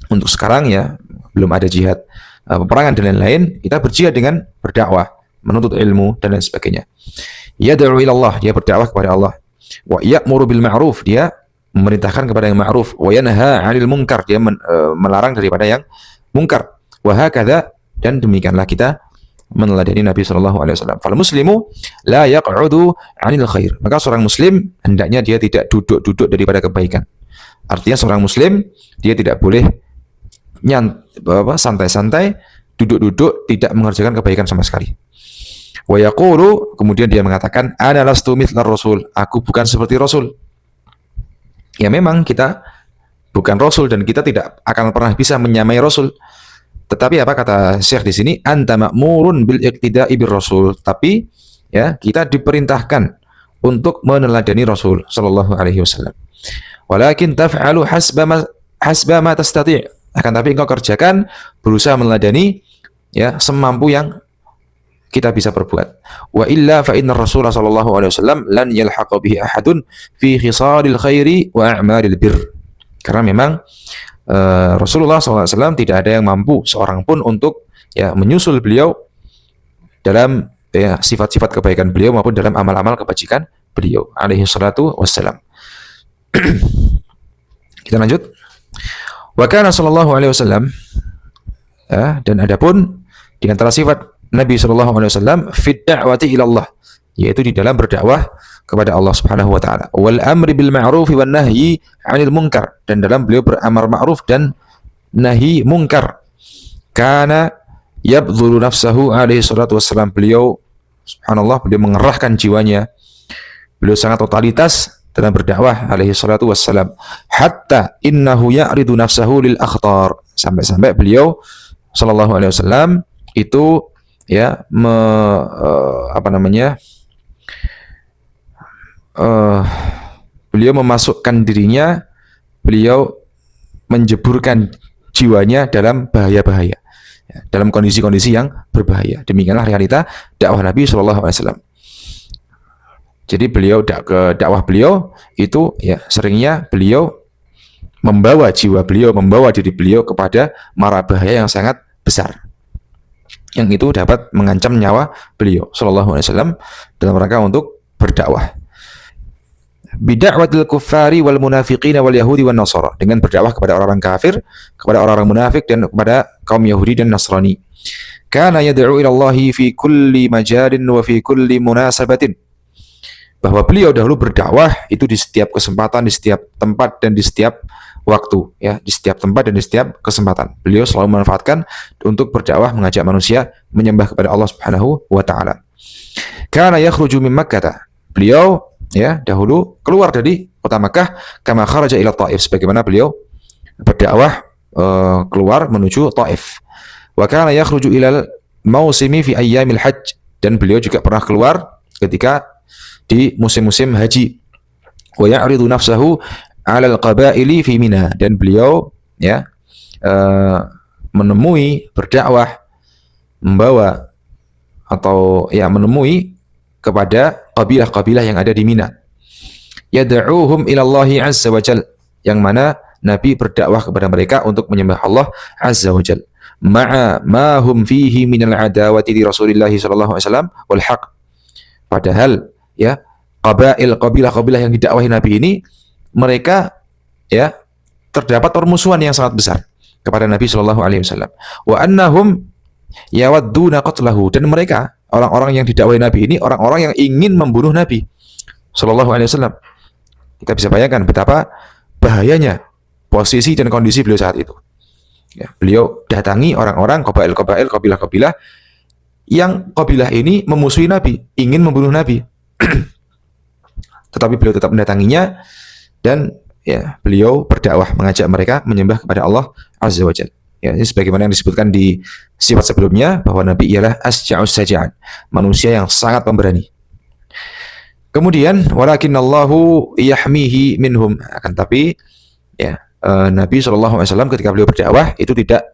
Untuk sekarang, ya, belum ada jihad peperangan dan lain-lain, kita berjihad dengan berdakwah, menuntut ilmu dan lain sebagainya. Yad'u ila Allah, dia berdakwah kepada Allah. Wa ya'muru bil ma'ruf, dia memerintahkan kepada yang ma'ruf. Wa yanha 'anil munkar, dia melarang daripada yang munkar. Wa hakadha, dan demikianlah kita meneladani Nabi sallallahu alaihi wasallam. Fal muslimu la yaq'udu 'anil khair. Maka seorang muslim hendaknya dia tidak duduk-duduk daripada kebaikan. Artinya seorang muslim dia tidak boleh santai-santai, duduk-duduk, tidak mengerjakan kebaikan sama sekali. Wa yaqulu, kemudian dia mengatakan, ana lastu mithlar rasul, aku bukan seperti rasul. Ya memang kita bukan rasul dan kita tidak akan pernah bisa menyamai rasul. Tetapi apa kata Syekh di sini? Anta ma'murun bil iqtida'i bir rasul. Tapi ya, kita diperintahkan untuk meneladani Rasul sallallahu alaihi wasallam. Walakin taf'alu hasba ma tastati'. Akan tapi engkau kerjakan, berusaha meneladani ya semampu yang kita bisa perbuat. Wa illa fa inna Rasul sallallahu alaihi wasallam lan yalhaqa bihi ahadun fi khisalil khairi wa a'malil bir. Karena memang Rasulullah SAW tidak ada yang mampu seorang pun untuk ya menyusul beliau dalam ya sifat-sifat kebaikan beliau maupun dalam amal-amal kebajikan beliau alaihi salatu wassalam. Kita lanjut. Wa kana sallallahu alaihi wasallam, ya, dan adapun di antara sifat Nabi sallallahu alaihi wasallam fit da'wati ila Allah, yaitu di dalam berdakwah kepada Allah Subhanahu wa taala. Wal amri bil ma'ruf wan nahyi 'anil munkar, dan dalam beliau beramar ma'ruf dan nahi munkar. Kana yabdhulu nafsahu alaihi salatu wassalam, beliau subhanallah, beliau mengerahkan jiwanya. Beliau sangat totalitas dalam berdakwah alaihi salatu wassalam. Hatta innahu ya'ridu nafsahu lil akhtar, sampai-sampai beliau sallallahu alaihi wasallam itu ya beliau memasukkan dirinya, beliau menjeburkan jiwanya dalam bahaya-bahaya, ya, dalam kondisi-kondisi yang berbahaya. Demikianlah realita dakwah Nabi Shallallahu Alaihi Wasallam. Jadi beliau dakwah beliau itu ya seringnya beliau membawa jiwa beliau, membawa diri beliau kepada mara bahaya yang sangat besar, yang itu dapat mengancam nyawa beliau Shallallahu Alaihi Wasallam dalam rangka untuk berdakwah. Bid'awatil kuffari wal munafiqin wal yahudi wan nasara, dengan berdakwah kepada orang-orang kafir, kepada orang-orang munafik dan kepada kaum Yahudi dan Nasrani. Kana yad'u ila Allah fi kulli majalin wa fi kulli munasabatin, bahwa beliau dahulu berdakwah itu di setiap kesempatan, di setiap tempat dan di setiap waktu, ya, di setiap tempat dan di setiap kesempatan. Beliau selalu memanfaatkan untuk berdakwah, mengajak manusia menyembah kepada Allah Subhanahu wa taala. Kana yakhruju min Makkah, beliau ya dahulu keluar dari kota Makkah, kama kharaja ila Taif, sebagaimana beliau berdakwah keluar menuju Taif. Wa kana yakhruju ila mausimi fi ayyamil hajj, dan beliau juga pernah keluar ketika di musim-musim haji. Wa ya'ridu nafsahu 'ala al-qaba'ili fi Mina, dan beliau ya menemui berdakwah, membawa atau ya menemui kepada kabilah-kabilah yang ada di Mina. Yad'uuhum ila Allah azza wa jal, yang mana Nabi berdakwah kepada mereka untuk menyembah Allah azza wa jal. Ma'a ma hum fihi min al-adawati li Rasulillah sallallahu alaihi wasallam wal haq. Padahal ya kabilah-kabilah yang didakwahi Nabi ini, mereka ya terdapat permusuhan yang sangat besar kepada Nabi sallallahu alaihi wasallam. Wa annahum yawadduna qatlahu, dan mereka orang-orang yang didakwahi Nabi ini orang-orang yang ingin membunuh Nabi sallallahu alaihi wasallam. Kita bisa bayangkan betapa bahayanya posisi dan kondisi beliau saat itu. Ya, beliau datangi orang-orang kabilah-kabilah yang kabilah ini memusuhi Nabi, ingin membunuh Nabi. Tetapi beliau tetap mendatanginya dan ya beliau berdakwah, mengajak mereka menyembah kepada Allah azza wa jalla. Ya, ini sebagaimana yang disebutkan di sifat sebelumnya bahwa Nabi ialah asja'us saja'an, manusia yang sangat pemberani. Kemudian walakinnallahu yahmihi minhum, akan tapi ya Nabi SAW ketika beliau berdakwah itu tidak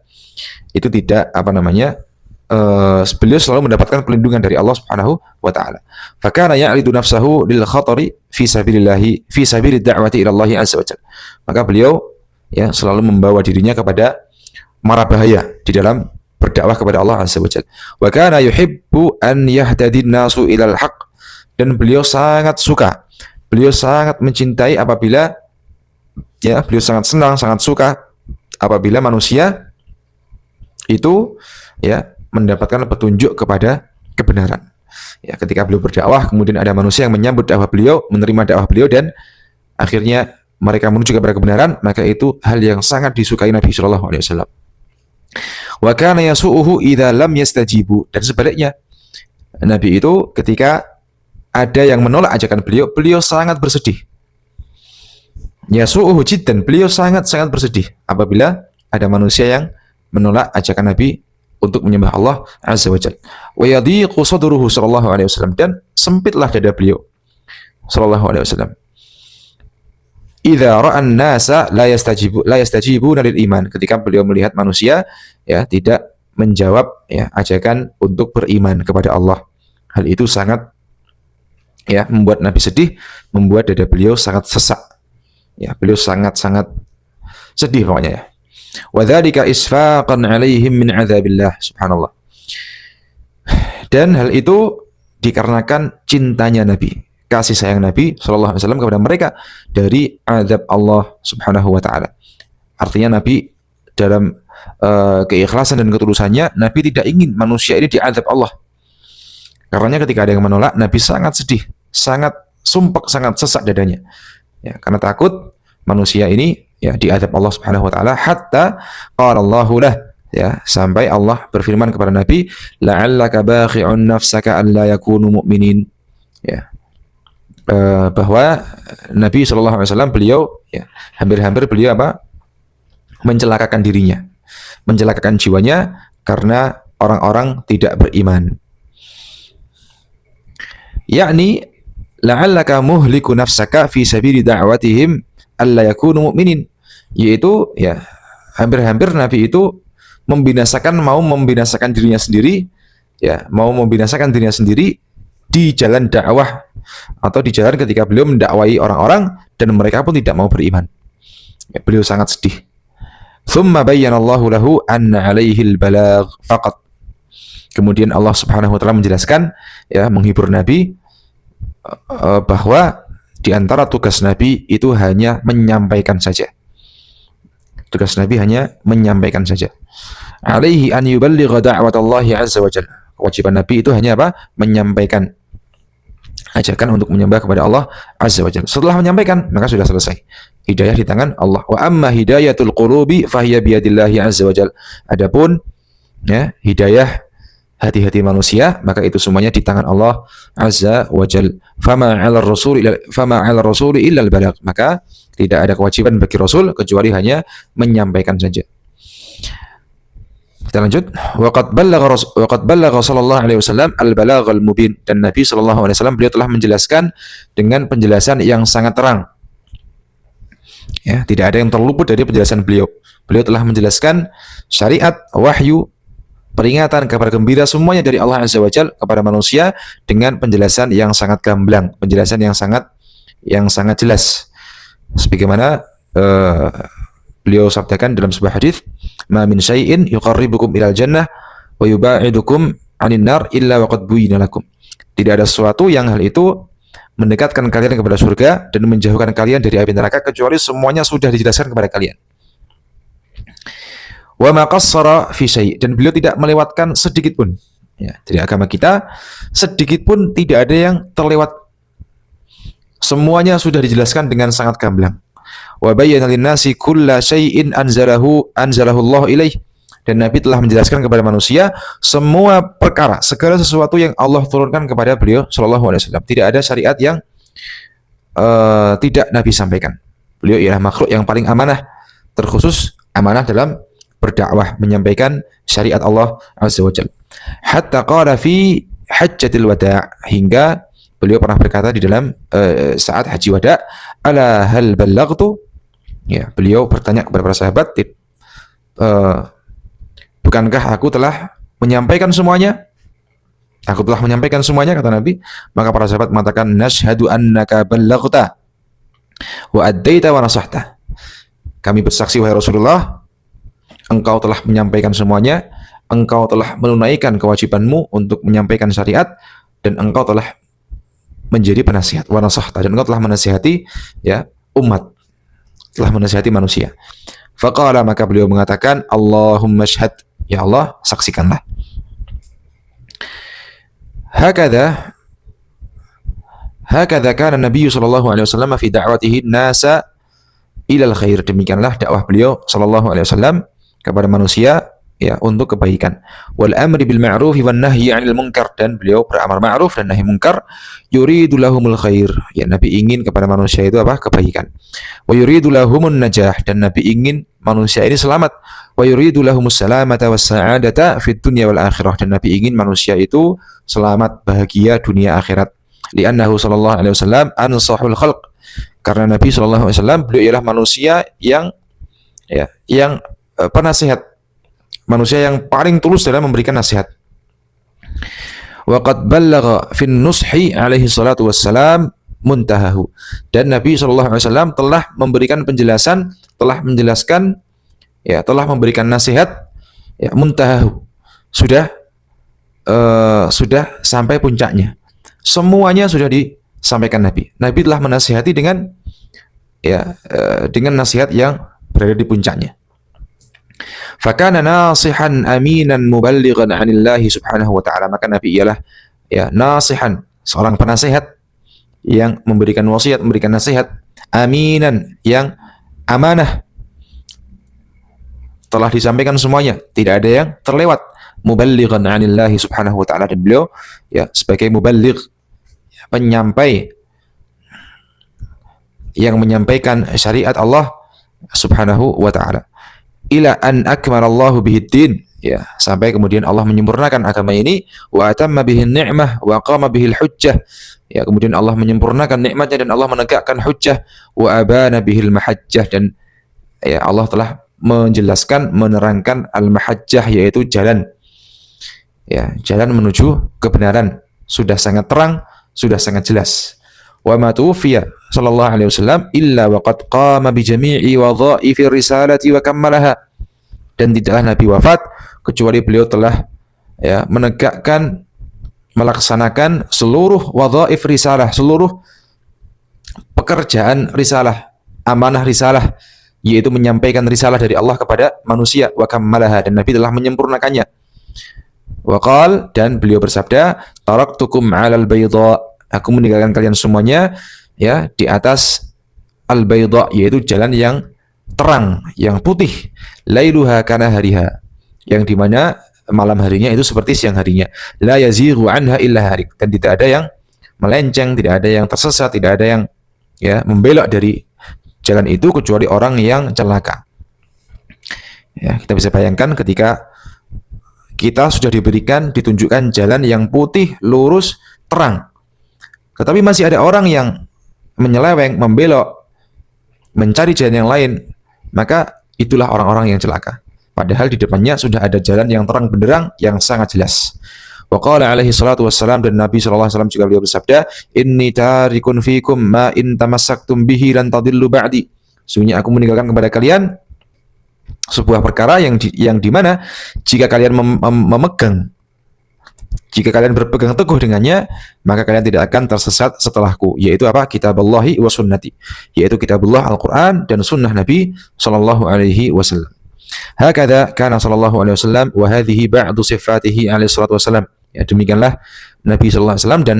beliau selalu mendapatkan perlindungan dari Allah Subhanahu wa taala. Fakana ya'ridu nafsahu lil khatari fi sabilid da'wati ila Allah azza wa jalla. Maka beliau ya selalu membawa dirinya kepada mara bahaya di dalam berdakwah kepada Allah Azza wa Jalla. Wa kana yuhibbu an yahtadin nasu ilal haq, dan beliau sangat suka, beliau sangat mencintai apabila beliau sangat senang, sangat suka apabila manusia itu mendapatkan petunjuk kepada kebenaran. Ketika beliau berdakwah, kemudian ada manusia yang menyambut dakwah beliau, menerima dakwah beliau, dan akhirnya mereka menuju kepada kebenaran, maka itu hal yang sangat disukai Nabi Shallallahu Alaihi Wasallam. Wa kana yasu'uhu idza lam yastajibu, dan sebaliknya Nabi itu ketika ada yang menolak ajakan beliau, beliau sangat bersedih. Yasu'uhu jiddan, beliau sangat bersedih apabila ada manusia yang menolak ajakan Nabi untuk menyembah Allah Azza wa Jalla. Wa yadhiqu sadruhu sallallahu alaihi wasallam, dan sempitlah dada beliau sallallahu alaihi wasallam. Idza ra'an nasa la yastajibuna lil iman, ketika beliau melihat manusia tidak menjawab ajakan untuk beriman kepada Allah. Hal itu sangat membuat Nabi sedih, membuat dada beliau sangat sesak. Beliau sangat sedih pokoknya. Wa dzalika isfaqan 'alaihim min 'adzabillah, subhanallah. Dan hal itu dikarenakan cintanya Nabi, kasih sayang Nabi sallallahu alaihi wasallam kepada mereka dari azab Allah Subhanahu wa taala. Artinya Nabi dalam keikhlasan dan ketulusannya, Nabi tidak ingin manusia ini diazab Allah. Karena ketika ada yang menolak, Nabi sangat sedih, sangat sumpek, sangat sesak dadanya. Karena takut manusia ini diazab Allah Subhanahu wa taala, hatta qala Allahu lah, sampai Allah berfirman kepada Nabi, la'allaka bakhi'un nafsaka alla yakunu mu'minin. Bahwa Nabi Shallallahu Alaihi Wasallam beliau hampir-hampir beliau mencelakakan dirinya, mencelakakan jiwanya karena orang-orang tidak beriman. Yakni la'allaka muhliku nafsaka fi sabili da'watihim alla yakunu mu'minin, yaitu hampir-hampir Nabi itu mau membinasakan dirinya sendiri, mau membinasakan dirinya sendiri di jalan dakwah, atau di jalan ketika beliau mendakwai orang-orang dan mereka pun tidak mau beriman. Beliau sangat sedih. Thumma bayyana Allahu lahu anna 'alaihi al-balagh faqat. Kemudian Allah Subhanahu wa taala menjelaskan, menghibur Nabi bahwa di antara tugas Nabi itu hanya menyampaikan saja. Tugas Nabi hanya menyampaikan saja. 'Alaihi an yuballigha da'watallahi 'azza wa jalla. Kewajiban Nabi itu hanya menyampaikan ajakan untuk menyembah kepada Allah Azza wa Jalla. Setelah menyampaikan, maka sudah selesai. Hidayah di tangan Allah. Wa amma hidayatul qulubi fahiya biyadillahi Azza wa Jalla. Adapun hidayah hati-hati manusia, maka itu semuanya di tangan Allah Azza wa Jalla. Fama 'ala rasuli illa al-balagh. Maka tidak ada kewajiban bagi Rasul kecuali hanya menyampaikan saja. Kita lanjut. Waqad ballagha sallallahu alaihi wasallam al-balagh al-mubin, dan Nabi sallallahu alaihi wasallam beliau telah menjelaskan dengan penjelasan yang sangat terang. Tidak ada yang terluput dari penjelasan beliau. Beliau telah menjelaskan syariat, wahyu, peringatan, kabar gembira, semuanya dari Allah Azza wa Jalla kepada manusia dengan penjelasan yang sangat gamblang, penjelasan yang sangat jelas. Sebagaimana beliau sabdakan dalam sebuah hadis, ma min syai'in yuqarribukum ilal jannah wa yubaidukum 'anil nar illa waqad buyyina lakum. Tidak ada sesuatu yang hal itu mendekatkan kalian kepada surga dan menjauhkan kalian dari api neraka kecuali semuanya sudah dijelaskan kepada kalian. Wa ma qassara fi syai', dan beliau tidak melewatkan sedikit pun. Dari agama kita sedikit pun tidak ada yang terlewat. Semuanya sudah dijelaskan dengan sangat gamblang. Wa bayyana lin-nasi kulla syai'in anzalahu Allah ilaih, dan Nabi telah menjelaskan kepada manusia semua perkara, segala sesuatu yang Allah turunkan kepada beliau sallallahu alaihi wasallam. Tidak ada syariat yang tidak Nabi sampaikan. Beliau ialah makhluk yang paling amanah, terkhusus amanah dalam berdakwah, menyampaikan syariat Allah Azza wa Jalla. Hatta qala fi hajjatil wada', hingga beliau pernah berkata di dalam saat haji wada', ala hal ballaghtu. Beliau bertanya kepada para sahabat, bukankah aku telah menyampaikan semuanya? Aku telah menyampaikan semuanya, kata Nabi. Maka para sahabat mengatakan, nashhadu annaka ballaghta wa addaita wa nasahta. Kami bersaksi wahai Rasulullah, engkau telah menyampaikan semuanya, engkau telah menunaikan kewajibanmu untuk menyampaikan syariat dan engkau telah menjadi penasihat wa nasahta, dan engkau telah menasihati ya umat, telah menasihati manusia. Faqala, maka beliau mengatakan, Allahumma syhad, ya Allah saksikanlah. Hakadha kana Nabi sallallahu alaihi wasallam fi da'watihi nasa ilal khair. Demikianlah dakwah beliau sallallahu alaihi wasallam kepada manusia ya untuk kebaikan. Wal amri bil ma'ruf wan nahyi 'anil munkar, dan beliau beramar ma'ruf dan nahi munkar. Yuridu lahumul khair, ya Nabi ingin kepada manusia itu apa? Kebaikan. Wa yuridu lahumun najah, dan Nabi ingin manusia ini selamat. Wa yuridu lahumus salamata was sa'adata fid dunya wal akhirah, dan Nabi ingin manusia itu selamat, bahagia dunia akhirat. Li'annahu sallallahu alaihi wasallam ansahul khalq, karena Nabi sallallahu alaihi wasallam beliau ialah manusia yang penasihat, manusia yang paling tulus dalam memberikan nasihat. Wa qad ballagha fin nushi alaihi salatu wassalam muntahahu, dan Nabi sallallahu alaihi wasallam telah memberikan penjelasan, telah menjelaskan ya, telah memberikan nasihat ya, muntahahu, sudah sampai puncaknya. Semuanya sudah disampaikan Nabi. Nabi telah menasihati dengan dengan nasihat yang berada di puncaknya. Fakana nasihan aminan muballighan 'anillahi subhanahu wa ta'ala, maka Nabi ialah ya nasihan, seorang penasihat yang memberikan wasiat, memberikan nasihat, aminan, yang amanah, telah disampaikan semuanya, tidak ada yang terlewat. Muballighan 'anillahi subhanahu wa ta'ala, dan beliau ya sebagai muballigh, penyampai yang menyampaikan syariat Allah subhanahu wa ta'ala. Ila an akmalallahu bihiddin, ya sampai kemudian Allah menyempurnakan agama ini. Wa atamma bihin ni'mah wa qama bihil hujjah, ya kemudian Allah menyempurnakan nikmatnya dan Allah menegakkan hujjah. Wa abana bihil mahajjah, dan ya Allah telah menjelaskan, menerangkan al-mahajjah, yaitu jalan, ya jalan menuju kebenaran, sudah sangat terang, sudah sangat jelas. Wa ma tuwfiya sallallahu alaihi wasallam illa waqad qama bi jami'i wadha'ifi risalati wa kammalaha, dan tidaklah Nabi wafat kecuali beliau telah ya menegakkan, melaksanakan seluruh wadha'if risalah, seluruh pekerjaan risalah, amanah risalah, yaitu menyampaikan risalah dari Allah kepada manusia. Wa kammalaha, dan Nabi telah menyempurnakannya. Wa qala, dan beliau bersabda, taraktukum 'alal bayda, aku meninggalkan kalian semuanya ya di atas al-bayda, yaitu jalan yang terang, yang putih. Lailuha kana hariha, yang dimana malam harinya itu seperti siang harinya. La yazighu anha illa harik, dan tidak ada yang melenceng, tidak ada yang tersesat, tidak ada yang ya membelok dari jalan itu kecuali orang yang celaka. Ya, kita bisa bayangkan ketika kita sudah diberikan, ditunjukkan jalan yang putih, lurus, terang, tetapi masih ada orang yang menyeleweng, membelok, mencari jalan yang lain, maka itulah orang-orang yang celaka. Padahal di depannya sudah ada jalan yang terang benderang, yang sangat jelas. Wa qala alaihi salatu wassalam, dan Nabi sallallahu alaihi wasallam juga beliau bersabda, inni tarikun fikum ma in tamassaktum bihi lan tadillu ba'di. Sungguhnya aku meninggalkan kepada kalian sebuah perkara yang di mana jika kalian memegang, jika kalian berpegang teguh dengannya, maka kalian tidak akan tersesat setelahku, yaitu apa? Kitabullahi wa sunnati, yaitu kitabullah Al-Quran dan sunnah Nabi sallallahu alaihi wasallam. Hakadha kana sallallahu alaihi wasallam wa hadhihi ba'du sifatihi alaihi salatu wasallam. Ya, demikianlah Nabi sallallahu alaihi wasallam, dan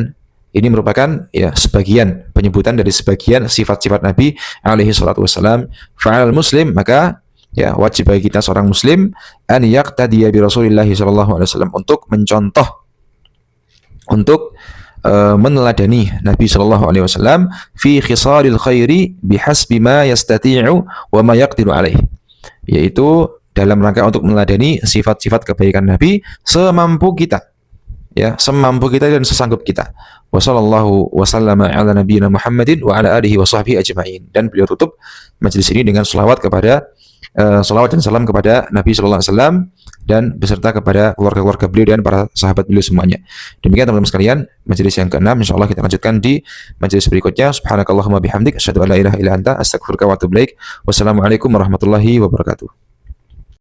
ini merupakan ya sebagian penyebutan dari sebagian sifat-sifat Nabi alaihi salatu wasallam. Fa'al muslim, maka ya wajib bagi kita seorang muslim an yaqtadiya bi Rasulillah sallallahu alaihi wasallam, untuk mencontoh, untuk meneladani Nabi sallallahu alaihi wasallam fi khisalil khairi bihasbi ma yastati'u wa ma yaqdiru alaih, yaitu dalam rangka untuk meneladani sifat-sifat kebaikan Nabi semampu kita, ya semampu kita dan sesanggup kita. Wa sallallahu wa sallama ala nabiyyina Muhammadin wa ala alihi wa sahbihi ajma'in. Dan beliau tutup majelis ini dengan selawat kepada salawat dan salam kepada Nabi sallallahu alaihi wasallam dan beserta kepada keluarga-keluarga beliau dan para sahabat beliau semuanya. Demikian teman-teman sekalian, majelis yang ke-6 insyaallah kita lanjutkan di majelis berikutnya. Subhanakallahumma bihamdik asyhadu an la ilaha illa anta astaghfiruka wa atubu ilaik. Wassalamualaikum warahmatullahi wabarakatuh.